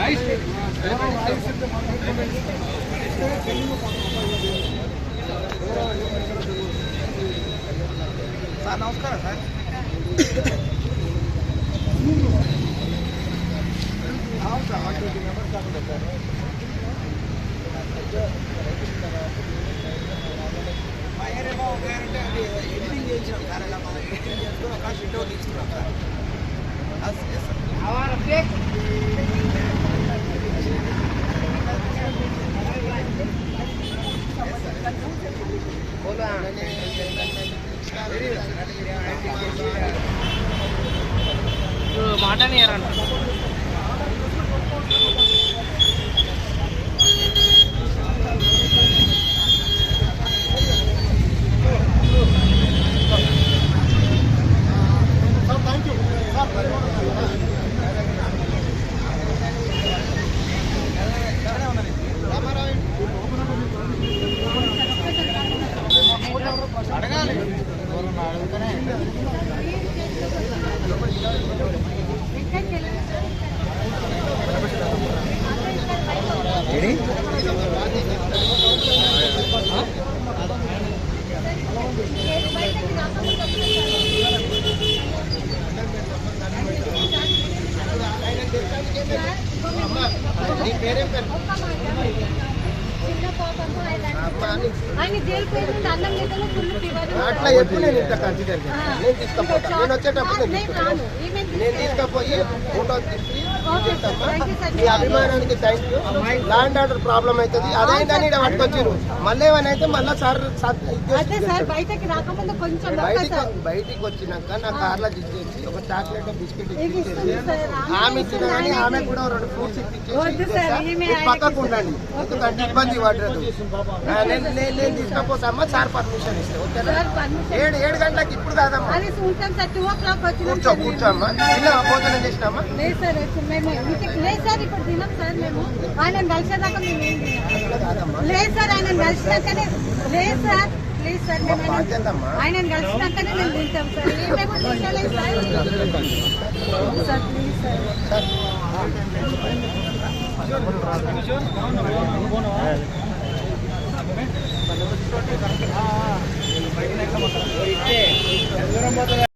Sir నమస్కారం sir. అవును sir, 20 members కాకుండా సార్ మా ఏరియాలో ఒక అంటే అది ఎడిటింగ్ చేయించినాం సార్. ఇలా మనం ఎడిటింగ్ చేసుకుని ఒక షీట్ అవుట్ తీసుకున్నాం సార్. మాట్లాడియారంట. అడగాలి నీ పేరేం పేరు? అట్లా ఎప్పుడు నేను ఇంత కన్సిడర్ చేస్తాను. నేను తీసుకపోతా. నేను వచ్చేటప్పుడు నేను తీసుకపోయి ఫోటో తీసి మీ అభిమానానికి thank you. Land order problem అవుతుంది అదేంటని ఇక్కడ పట్టుకొచ్చారు. మళ్ళీ ఏమైనా అయితే మళ్ళీ సార్ బయటికి వచ్చినాక నా కార్లో ఇచ్చేసి ఒక చాక్లెట్ బిస్కెట్ ఇచ్చేసి ఆమె ఇచ్చిన కానీ ఆమె కూడా 2 ఫ్రూట్స్ ఇచ్చేసి పక్కకు ఉండండి ఎందుకంటే ఇబ్బంది పడలేదు. నేను తీసుకపోతామా సార్ పర్మిషన్ ఇస్తే ఓకేనా? 7 గంటలకు ఇప్పుడు కాదమ్మా. కూర్చోమ్మా. ఇలా భోజనం చేసినామా? లేదు సార్ ఇప్పుడు తినం సార్. మేము ఆయన కలిసేదాకా మేము ఏం తినాం. లేదు సార్ ఆయన కలిసినాకనే. లేదు సార్ ప్లీజ్ సార్ ఆయన కలిసినాకనే మేము తింటాం సార్. ఏమేమో తింటలేదు సార్. Please sir